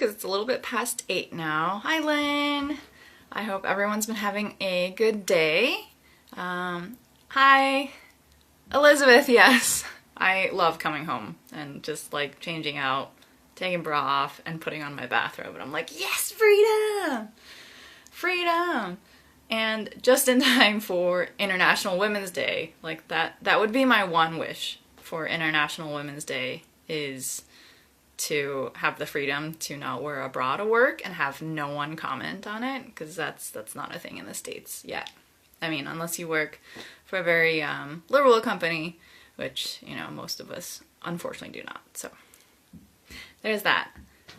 because it's a little bit past 8 now. Hi, Lynn. I hope everyone's been having a good day. Hi, Elizabeth. Yes, I love coming home and just like changing out, taking bra off, and putting on my bathrobe. And I'm like, yes, freedom! Freedom! And just in time for International Women's Day, like that would be my one wish for International Women's Day, is to have the freedom to not wear a bra to work and have no one comment on it, because that's not a thing in the States yet. I mean, unless you work for a very liberal company, which, you know, most of us unfortunately do not. So there's that.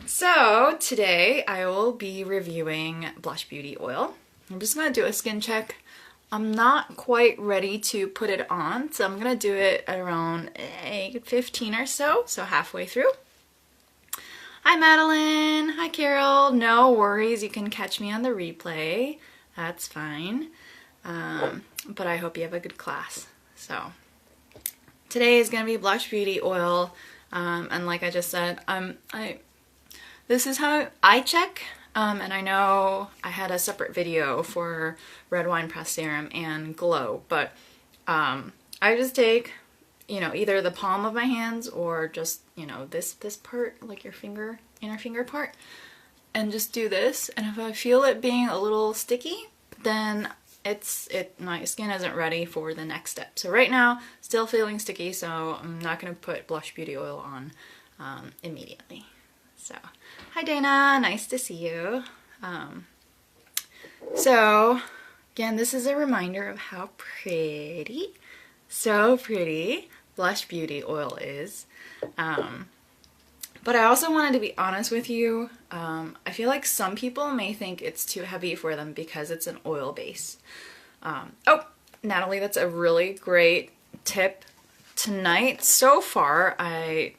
So today I will be reviewing Blush Beauty oil. I'm just going to do a skin check. I'm not quite ready to put it on, so I'm going to do it at around 8:15 or so halfway through. Hi Madeline! Hi Carol! No worries, you can catch me on the replay. That's fine. But I hope you have a good class. So today is going to be Blush Beauty oil, and like I just said, this is how I check. And I know I had a separate video for red wine press serum and glow, but I just take, you know, either the palm of my hands or just, you know, this part, like your finger, inner finger part, and just do this. And if I feel it being a little sticky, then my skin isn't ready for the next step. So right now, still feeling sticky, so I'm not going to put Blush Beauty oil on immediately. So, hi Dana, nice to see you. So, again, this is a reminder of how pretty, so pretty, Blush Beauty oil is. But I also wanted to be honest with you. I feel like some people may think it's too heavy for them because it's an oil base. Oh, Natalie, that's a really great tip. Tonight, so far, I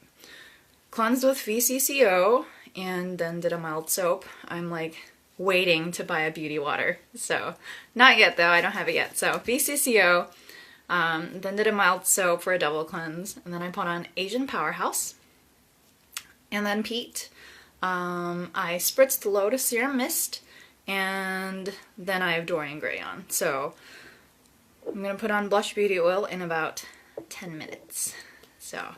cleansed with VCCO and then did a mild soap. I'm like waiting to buy a beauty water. So, not yet though, I don't have it yet. So, VCCO, then did a mild soap for a double cleanse, and then I put on Asian Powerhouse, and then Pete. I spritzed Lotus Serum Mist, and then I have Dorian Gray on. So, I'm going to put on Blush Beauty oil in about 10 minutes. So,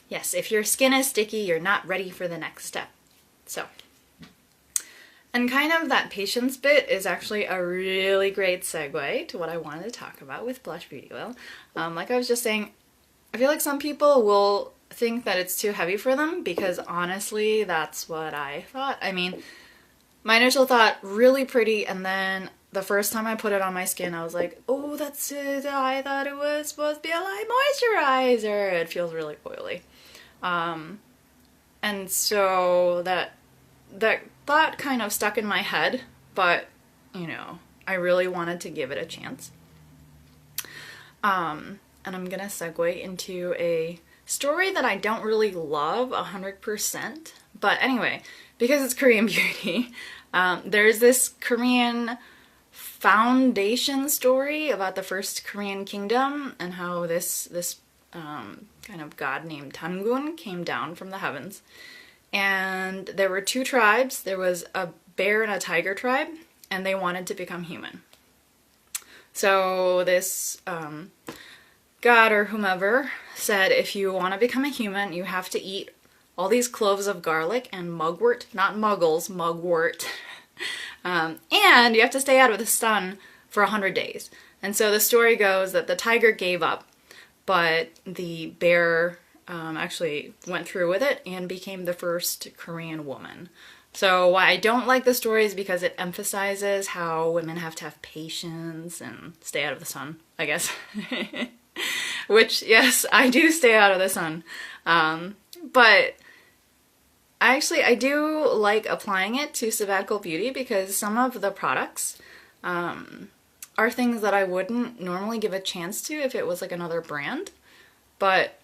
yes, if your skin is sticky, you're not ready for the next step. So, and kind of that patience bit is actually a really great segue to what I wanted to talk about with Blush Beauty oil. Like I was just saying, I feel like some people will think that it's too heavy for them, because honestly, that's what I thought. I mean, my initial thought, really pretty, and then the first time I put it on my skin, I was like, oh, that's it. I thought it was supposed to be a light moisturizer. It feels really oily. And so that thought kind of stuck in my head, but, you know, I really wanted to give it a chance. And I'm gonna segue into a story that I don't really love 100%, but anyway, because it's Korean beauty, there's this Korean foundation story about the first Korean kingdom and how this kind of god named Tangun came down from the heavens. And there were two tribes. There was a bear and a tiger tribe, and they wanted to become human. So this god or whomever said, if you want to become a human, you have to eat all these cloves of garlic and mugwort, not muggles, mugwort. And you have to stay out of the sun for 100 days. And so the story goes that the tiger gave up, but the bear actually went through with it and became the first Korean woman. So why I don't like the story is because it emphasizes how women have to have patience and stay out of the sun, I guess. Which, yes, I do stay out of the sun. But I do like applying it to Sabbatical Beauty, because some of the products are things that I wouldn't normally give a chance to if it was like another brand. But,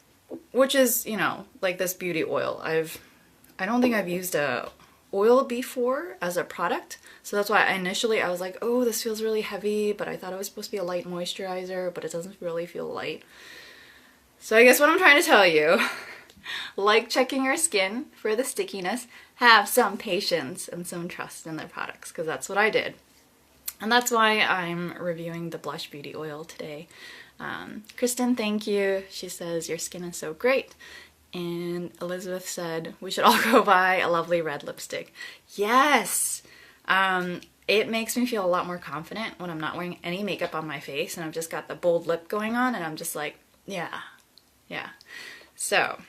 which is, you know, like this beauty oil. I don't think I've used a oil before as a product, so that's why initially I was like, oh, this feels really heavy, but I thought it was supposed to be a light moisturizer, but it doesn't really feel light. So I guess what I'm trying to tell you, like checking your skin for the stickiness, have some patience and some trust in their products, because that's what I did. And that's why I'm reviewing the Blush Beauty oil today. Kristen, thank you. She says, your skin is so great. And Elizabeth said, we should all go buy a lovely red lipstick. Yes! It makes me feel a lot more confident when I'm not wearing any makeup on my face and I've just got the bold lip going on and I'm just like, yeah. So,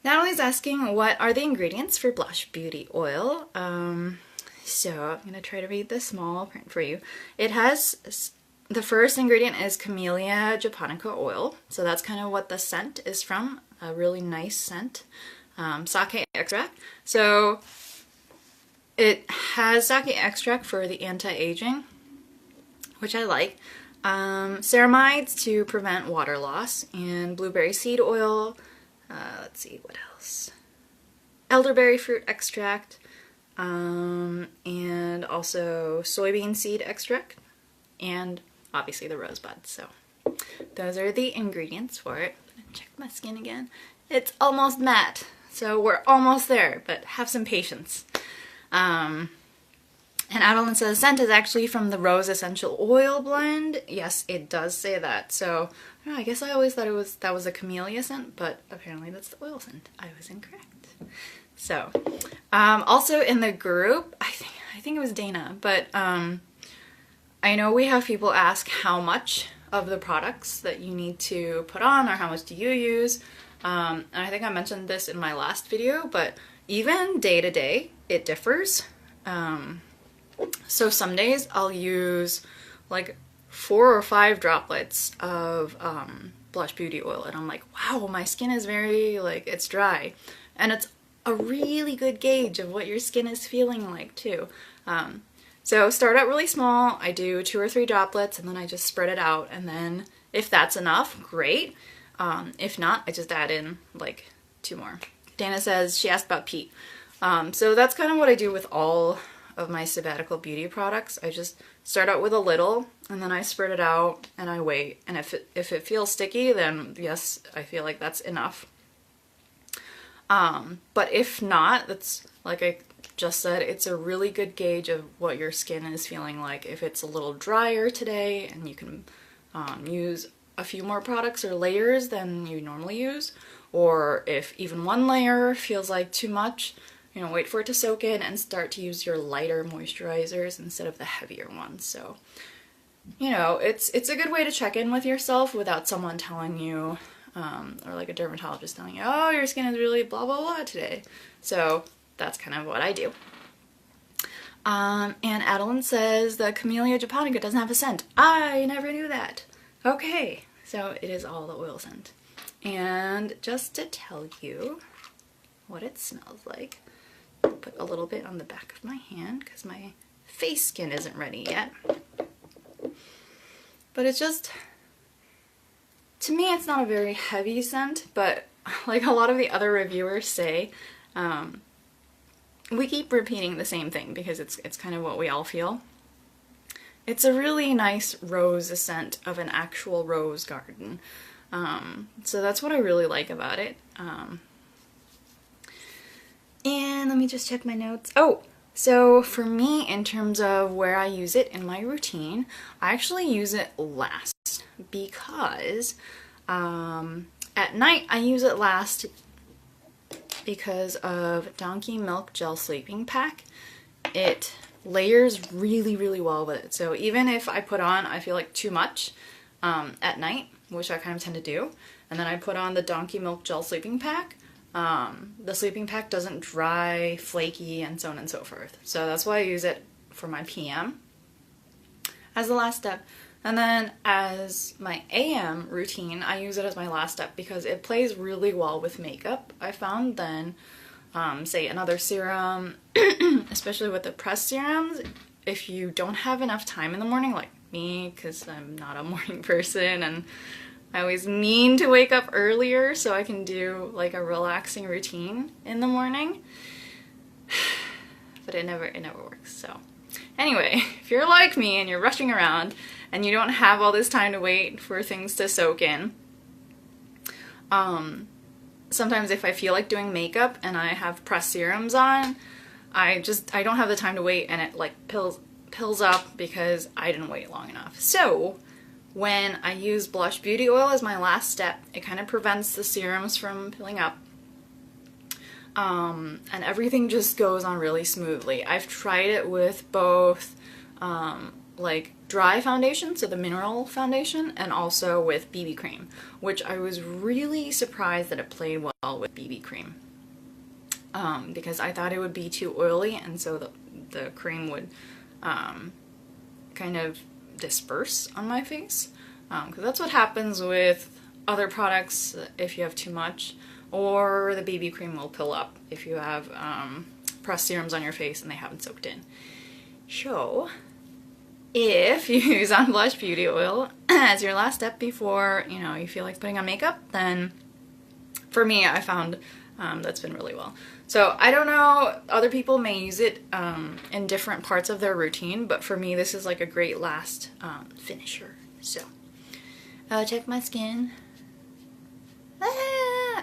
Natalie's asking, what are the ingredients for Blush Beauty oil? So I'm going to try to read the small print for you. It has, the first ingredient is Camellia japonica oil. So that's kind of what the scent is from, a really nice scent. Sake extract. So it has sake extract for the anti-aging, which I like. Ceramides to prevent water loss, and blueberry seed oil. Let's see, what else? Elderberry fruit extract. And also soybean seed extract, and obviously the rosebud. So those are the ingredients for it. I'm gonna check my skin again. It's almost matte, so we're almost there, but have some patience. And Adeline says scent is actually from the rose essential oil blend. Yes, it does say that. So I don't know, I guess I always thought that was a camellia scent, but apparently that's the oil scent. I was incorrect. So, also in the group, I think it was Dana, but I know we have people ask how much of the products that you need to put on, or how much do you use. And I think I mentioned this in my last video, but even day to day, it differs. So some days I'll use like 4 or 5 droplets of Blush Beauty oil, and I'm like, wow, my skin is very, like, it's dry. And it's a really good gauge of what your skin is feeling like too. So start out really small. I do 2 or 3 droplets and then I just spread it out, and then if that's enough, great. If not, I just add in like 2 more. Dana says she asked about peat. So that's kind of what I do with all of my Sabbatical Beauty products. I just start out with a little and then I spread it out and I wait. And if it feels sticky, then yes, I feel like that's enough. But if not, that's, like I just said, it's a really good gauge of what your skin is feeling like. If it's a little drier today and you can use a few more products or layers than you normally use, or if even one layer feels like too much, you know, wait for it to soak in and start to use your lighter moisturizers instead of the heavier ones. So, you know, it's a good way to check in with yourself without someone telling you, or like a dermatologist telling you, oh, your skin is really blah blah blah today. So that's kind of what I do. And Adeline says the Camellia japonica doesn't have a scent. I never knew that. Okay, so it is all the oil scent. And just to tell you what it smells like, I'll put a little bit on the back of my hand because my face skin isn't ready yet. But it's just, to me, it's not a very heavy scent, but like a lot of the other reviewers say, we keep repeating the same thing because it's kind of what we all feel. It's a really nice rose scent of an actual rose garden. So that's what I really like about it. And let me just check my notes. Oh, so for me, in terms of where I use it in my routine, I actually use it last because at night I use it last because of Donkey Milk Gel Sleeping Pack. It layers really, really well with it. So even if I put on, I feel like too much at night, which I kind of tend to do, and then I put on the Donkey Milk Gel Sleeping Pack, the sleeping pack doesn't dry, flaky, and so on and so forth. So that's why I use it for my PM as the last step. And then as my AM routine, I use it as my last step because it plays really well with makeup. I found then, say another serum, especially with the pressed serums, if you don't have enough time in the morning, like me, because I'm not a morning person and I always mean to wake up earlier so I can do like a relaxing routine in the morning, but it never works. So anyway, if you're like me and you're rushing around and you don't have all this time to wait for things to soak in, sometimes if I feel like doing makeup and I have pressed serums on, I don't have the time to wait, and it like pills up because I didn't wait long enough. So when I use blush beauty oil as my last step, it kind of prevents the serums from pilling up. And everything just goes on really smoothly. I've tried it with both like dry foundation, so the mineral foundation, and also with BB cream, which I was really surprised that it played well with BB cream. Because I thought it would be too oily, and so the cream would kind of disperse on my face. Because that's what happens with other products if you have too much, or the BB cream will pill up if you have pressed serums on your face and they haven't soaked in. So if you use on blush beauty oil as your last step before, you know, you feel like putting on makeup, then for me, I found that's been really well. So I don't know, other people may use it in different parts of their routine, but for me, this is like a great last finisher. So check my skin.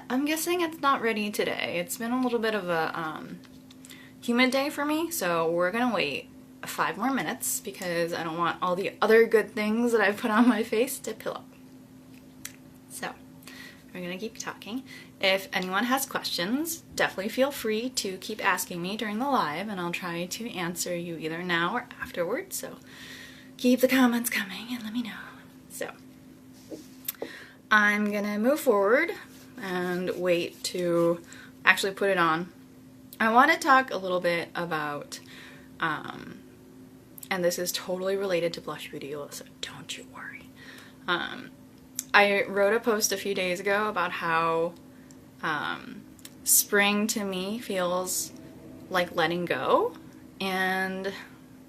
I'm guessing it's not ready today. It's been a little bit of a humid day for me, so we're gonna wait 5 more minutes because I don't want all the other good things that I've put on my face to pill up. So we're gonna keep talking. If anyone has questions, definitely feel free to keep asking me during the live, and I'll try to answer you either now or afterwards. So keep the comments coming and let me know. So I'm gonna move forward and wait to actually put it on. I want to talk a little bit about, and this is totally related to blush beauty oil, so don't you worry. I wrote a post a few days ago about how spring to me feels like letting go, and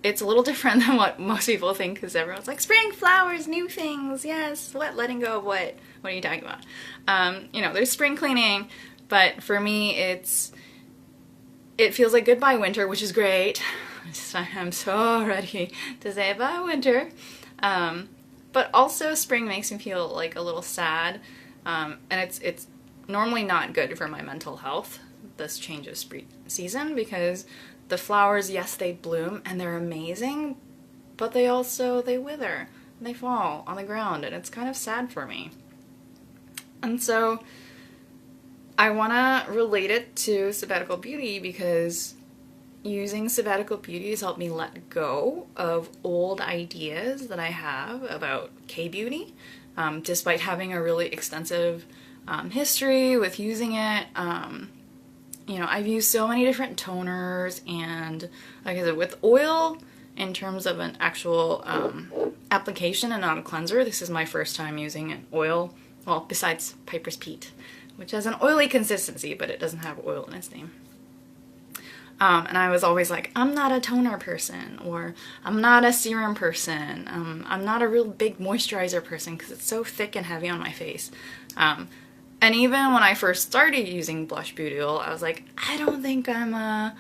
it's a little different than what most people think, because everyone's like, spring, flowers, new things, yes, what, letting go of what? What are you talking about? You know, there's spring cleaning, but for me it feels like goodbye winter, which is great. I'm so ready to say bye winter. But also spring makes me feel like a little sad, and it's normally not good for my mental health, this change of season, because the flowers, yes, they bloom and they're amazing, but they wither and they fall on the ground, and it's kind of sad for me. And so I want to relate it to Sabbatical Beauty, because using Sabbatical Beauty has helped me let go of old ideas that I have about K-beauty, despite having a really extensive history with using it. You know, I've used so many different toners, and like I said, with oil, in terms of an actual application and not a cleanser, this is my first time using an oil, well, besides Piper's Peat, which has an oily consistency, but it doesn't have oil in its name. And I was always like, I'm not a toner person, or I'm not a serum person, I'm not a real big moisturizer person because it's so thick and heavy on my face. And even when I first started using blush beauty oil, I was like, I don't think I'm a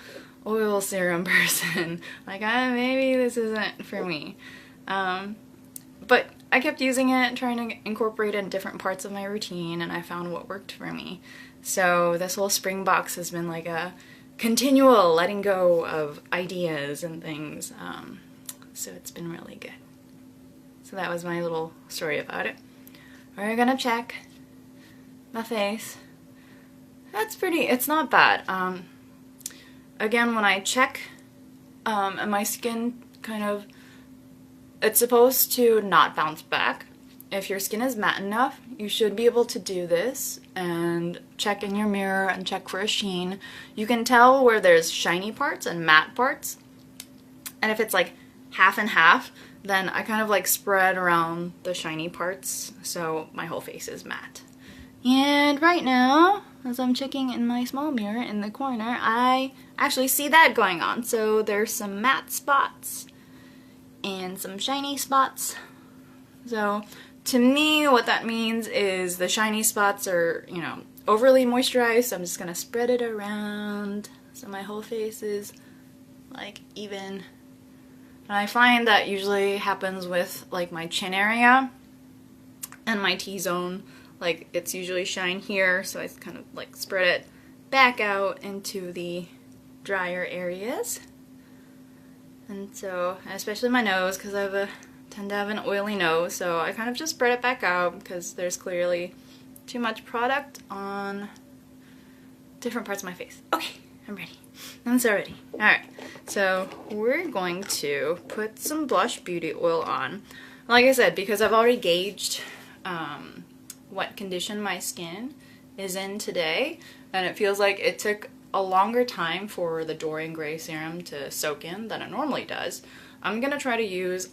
oil serum person. Like, maybe this isn't for me. But I kept using it, trying to incorporate it in different parts of my routine, and I found what worked for me. So this whole spring box has been like a continual letting go of ideas and things. So it's been really good. So that was my little story about it. We're gonna check my face. That's pretty, it's not bad. Again, when I check, and my skin kind of, it's supposed to not bounce back. If your skin is matte enough, you should be able to do this and check in your mirror and check for a sheen. You can tell where there's shiny parts and matte parts. And if it's like half and half, then I kind of like spread around the shiny parts so my whole face is matte. And right now, as I'm checking in my small mirror in the corner, I actually see that going on. So there's some matte spots and some shiny spots. So to me, what that means is the shiny spots are, you know, overly moisturized, so I'm just gonna spread it around so my whole face is like even. And I find that usually happens with like my chin area and my T-zone, Like, it's usually shine here, so I kind of like spread it back out into the drier areas. And so, especially my nose, because I tend to have an oily nose, so I kind of just spread it back out because there's clearly too much product on different parts of my face. Okay, I'm ready. I'm so ready. Alright, so we're going to put some Blush Beauty oil on. Like I said, because I've already gauged what condition my skin is in today, and it feels like it took a longer time for the Dorian Gray serum to soak in than it normally does. I'm gonna try to use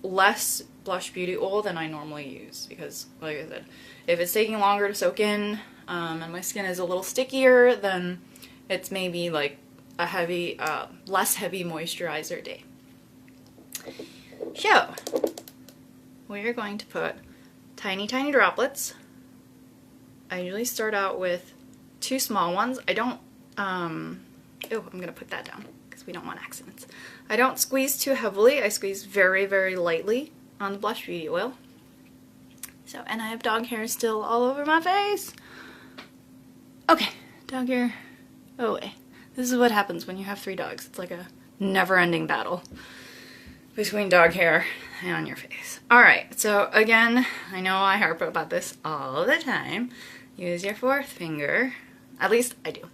less Blush Beauty oil than I normally use, because like I said, if it's taking longer to soak in and my skin is a little stickier, then it's maybe like a heavy, less heavy moisturizer day. So we're going to put tiny droplets. I usually start out with 2 small ones. I don't, I'm gonna put that down because we don't want accidents. I don't squeeze too heavily. I squeeze very lightly on the Blush Beauty oil. So, and I have dog hair still all over my face. Okay, dog hair, go away. This is what happens when you have 3 dogs. It's like a never-ending battle between dog hair and on your face. Alright, so again, I know I harp about this all the time. Use your 4th finger. At least I do.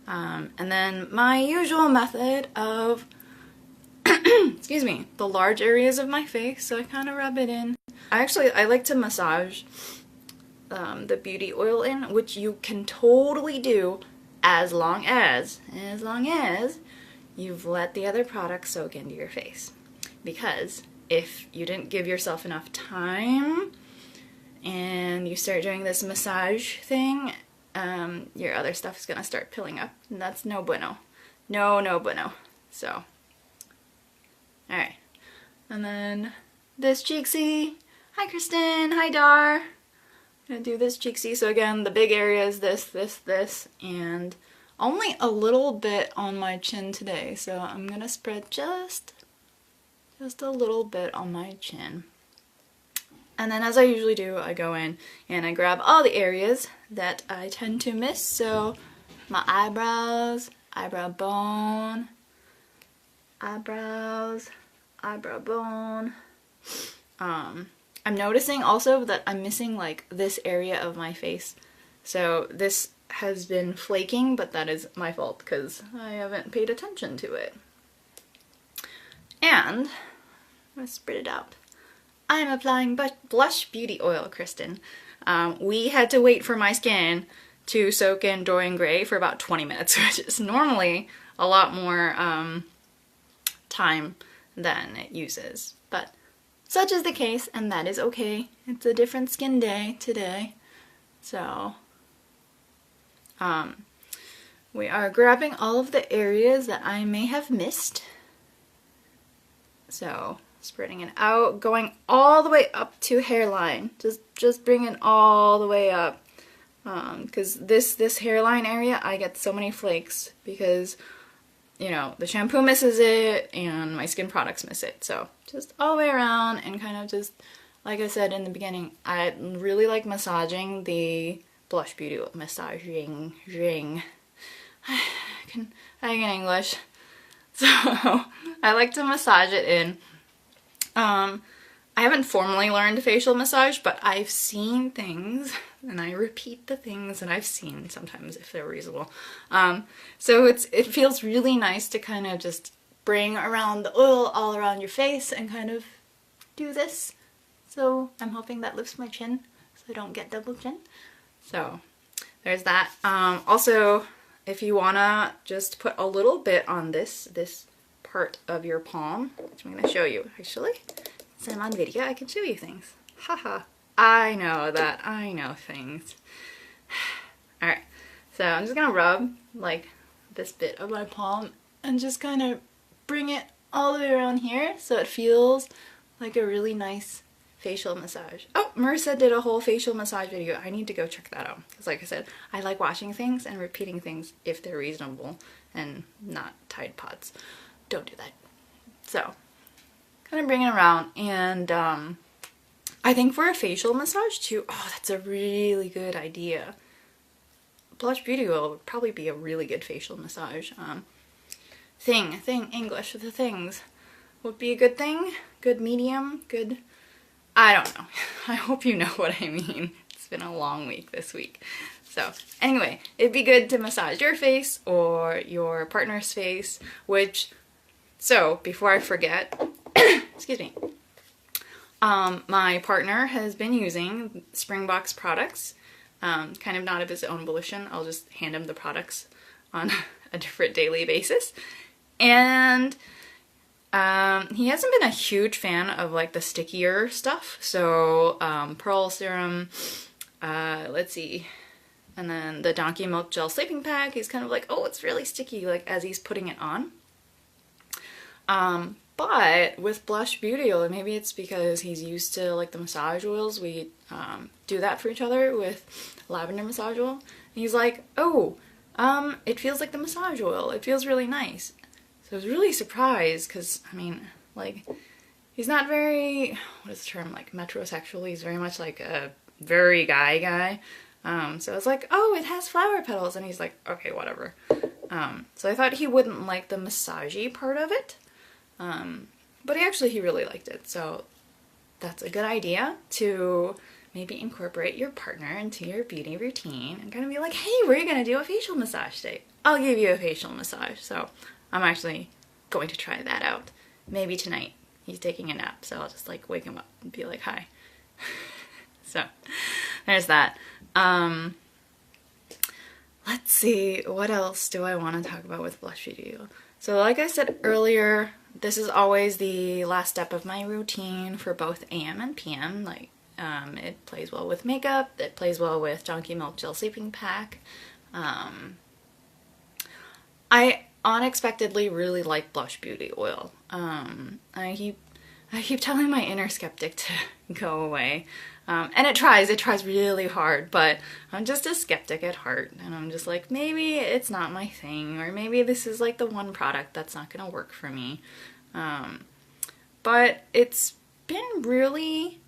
And then my usual method of, excuse me, the large areas of my face, so I kind of rub it in. I like to massage the beauty oil in, which you can totally do as long as you've let the other products soak into your face. Because if you didn't give yourself enough time and you start doing this massage thing, your other stuff is gonna start piling up, and that's no bueno. No bueno. So, alright. And then this cheeksy. Hi Kristen, hi Dar. I'm gonna do this cheeksy. So again, the big area is this, and only a little bit on my chin today. So I'm gonna spread just a little bit on my chin. And then, as I usually do, I go in and I grab all the areas that I tend to miss. So my eyebrows, eyebrow bone, eyebrows, eyebrow bone. I'm noticing also that I'm missing like this area of my face. So this has been flaking, but that is my fault because I haven't paid attention to it. And I'm gonna spread it out. I'm applying Blush Beauty oil, Kristen. We had to wait for my skin to soak in Dorian Gray for about 20 minutes, which is normally a lot more time than it uses. But such is the case, and that is okay. It's a different skin day today. So, we are grabbing all of the areas that I may have missed. So, spreading it out, going all the way up to hairline. Just bring it all the way up. Because this hairline area, I get so many flakes because, you know, the shampoo misses it and my skin products miss it. So just all the way around, and kind of just, like I said in the beginning, I really like massaging the Blush Beauty massaging. I can English. So I like to massage it in. I haven't formally learned facial massage, but I've seen things, and I repeat the things that I've seen sometimes if they're reasonable. So it feels really nice to kind of just bring around the oil all around your face and kind of do this. So I'm hoping that lifts my chin so I don't get double chin. So there's that. Also, if you wanna just put a little bit on this part of your palm, which I'm gonna show you actually. Since I'm on video, I can show you things. Haha. I know that. I know things. Alright, so I'm just gonna rub like this bit of my palm and just kind of bring it all the way around here so it feels like a really nice facial massage. Oh, Marissa did a whole facial massage video. I need to go check that out. Because like I said, I like watching things and repeating things if they're reasonable and not Tide Pods. Don't do that. So, kind of bring it around, and I think for a facial massage too, oh, that's a really good idea. Blush Beauty Oil would probably be a really good facial massage. English, the things would be a good thing, good medium, good, I don't know. I hope you know what I mean. It's been a long week this week. So anyway, it'd be good to massage your face or your partner's face, so before I forget, excuse me, my partner has been using Spring Box products, kind of not of his own volition. I'll just hand him the products on a different daily basis. And he hasn't been a huge fan of like the stickier stuff. So pearl serum, let's see, and then the donkey milk gel sleeping pack. He's kind of like, oh, it's really sticky, like as he's putting it on. But with Blush Beauty Oil, maybe it's because he's used to like the massage oils. We do that for each other with lavender massage oil. And he's like, oh, it feels like the massage oil. It feels really nice. So I was really surprised because, I mean, like, he's not very, what is the term, like metrosexual. He's very much like a very guy. So I was like, oh, it has flower petals. And he's like, okay, whatever. So I thought he wouldn't like the massagey part of it. But he really liked it, so that's a good idea to maybe incorporate your partner into your beauty routine and kind of be like, hey, we're gonna do a facial massage today. I'll give you a facial massage. So I'm actually going to try that out. Maybe tonight. He's taking a nap, so I'll just like wake him up and be like, hi. So there's that. Let's see, what else do I want to talk about with Blush Beauty Oil? So like I said earlier, this is always the last step of my routine for both AM and PM. Like, it plays well with makeup, it plays well with Donkey Milk Gel Sleeping Pack. I unexpectedly really like Blush Beauty Oil. I keep telling my inner skeptic to go away. And it tries really hard, but I'm just a skeptic at heart, and I'm just like, maybe it's not my thing, or maybe this is like the one product that's not gonna work for me. But it's been really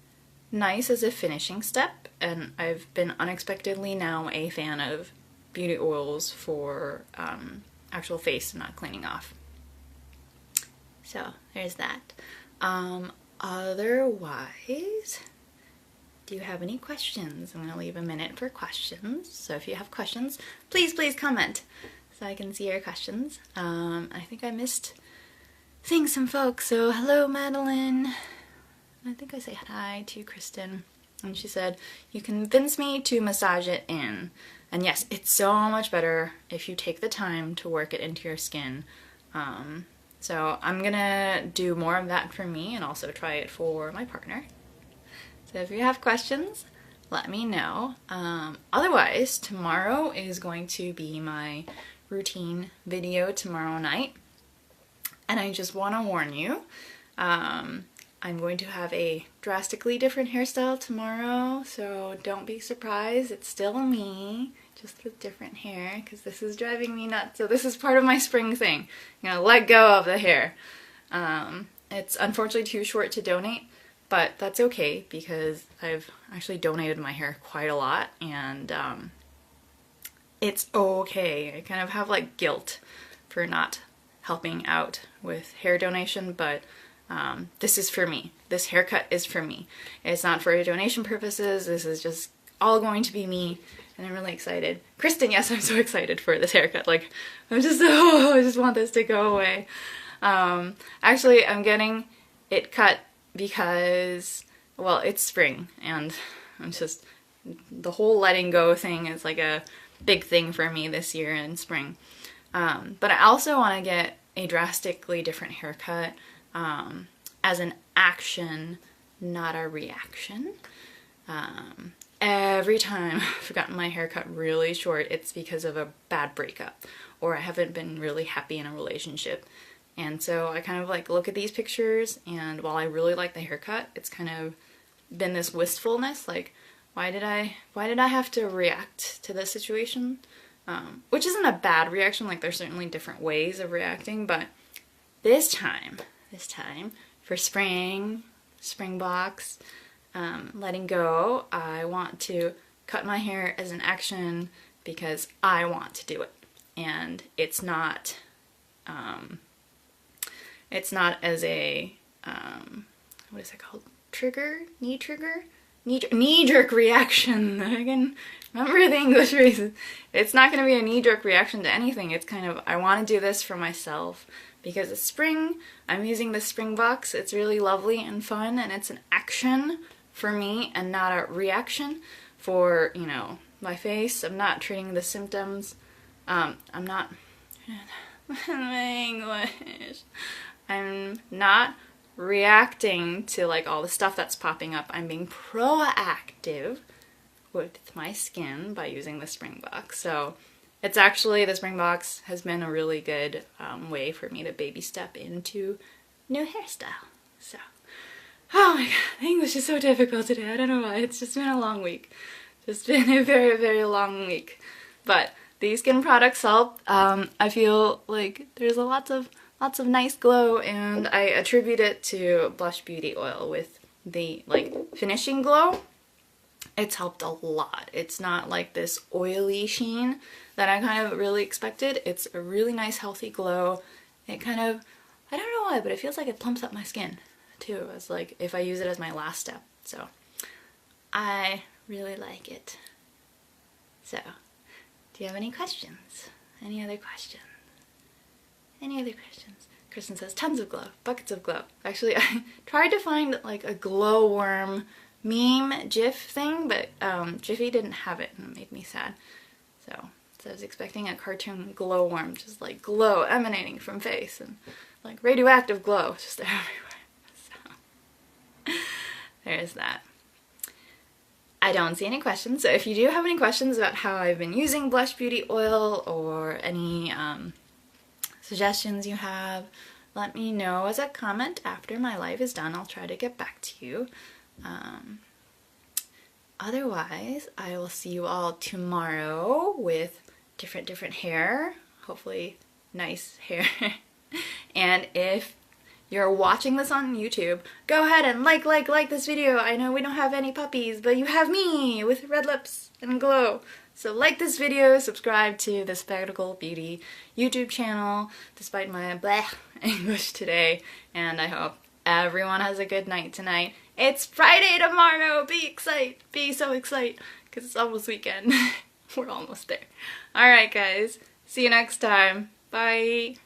nice as a finishing step, and I've been unexpectedly now a fan of beauty oils for actual face and not cleaning off. So there's that. Otherwise, do you have any questions? I'm going to leave a minute for questions. So if you have questions, please comment so I can see your questions. I think I missed seeing some folks. So hello, Madeline. I think I say hi to Kristen. And she said, you convinced me to massage it in. And yes, it's so much better if you take the time to work it into your skin. So I'm gonna do more of that for me and also try it for my partner. So if you have questions, let me know. Otherwise, tomorrow is going to be my routine video tomorrow night. And I just want to warn you, I'm going to have a drastically different hairstyle tomorrow, so don't be surprised. It's still me, just with different hair, because this is driving me nuts. So this is part of my spring thing. I'm gonna let go of the hair. It's unfortunately too short to donate, but that's okay because I've actually donated my hair quite a lot, and it's okay. I kind of have like guilt for not helping out with hair donation, but this is for me. This haircut is for me. It's not for donation purposes. This is just all going to be me, and I'm really excited. Kristen, yes, I'm so excited for this haircut. Like, I just want this to go away. Actually, I'm getting it cut because, well, it's spring, and I'm just, the whole letting go thing is like a big thing for me this year in spring. But I also want to get a drastically different haircut as an action, not a reaction. Every time I've gotten my hair cut really short, it's because of a bad breakup, or I haven't been really happy in a relationship. And so I kind of like look at these pictures, and while I really like the haircut, it's kind of been this wistfulness, like, why did I have to react to this situation? Which isn't a bad reaction, like there's certainly different ways of reacting, but this time, for spring box, letting go. I want to cut my hair as an action because I want to do it. And it's not as a, what is it called? Trigger? Knee trigger? Knee-jerk reaction. I can remember the English phrases. It's not going to be a knee-jerk reaction to anything. It's kind of, I want to do this for myself because it's spring. I'm using the Spring Box. It's really lovely and fun, and it's an action for me and not a reaction for, you know, my face. I'm not treating the symptoms. I'm not English. I'm not reacting to like all the stuff that's popping up. I'm being proactive with my skin by using the Spring Box. So it's actually, the Spring Box has been a really good way for me to baby step into new hairstyle. So, oh my god, English is so difficult today. I don't know why. It's just been a long week. Just been a very, very long week. But these skin products help. I feel like there's lots of nice glow, and I attribute it to Blush Beauty oil with the like finishing glow. It's helped a lot. It's not like this oily sheen that I kind of really expected. It's a really nice healthy glow. It kind of, I don't know why, but it feels like it plumps up my skin too. It's like if I use it as my last step. So I really like it. So, do you have any questions? Any other questions? Any other questions? Kristen says, tons of glow, buckets of glow. Actually, I tried to find like a glowworm meme GIF thing, but Jiffy didn't have it, and it made me sad. So I was expecting a cartoon glowworm, just like glow emanating from face, and like radioactive glow just everywhere. So there's that. I don't see any questions, so if you do have any questions about how I've been using Blush Beauty oil or any suggestions you have, let me know as a comment after my live is done. I'll try to get back to you. Otherwise, I will see you all tomorrow with different hair, hopefully nice hair. And if you're watching this on YouTube, go ahead and like this video. I know we don't have any puppies, but you have me with red lips and glow. So like this video, subscribe to the Sabbatical Beauty YouTube channel, despite my blah English today, and I hope everyone has a good night tonight. It's Friday tomorrow! Be excited! Be so excited! Because it's almost weekend. We're almost there. Alright guys, see you next time. Bye!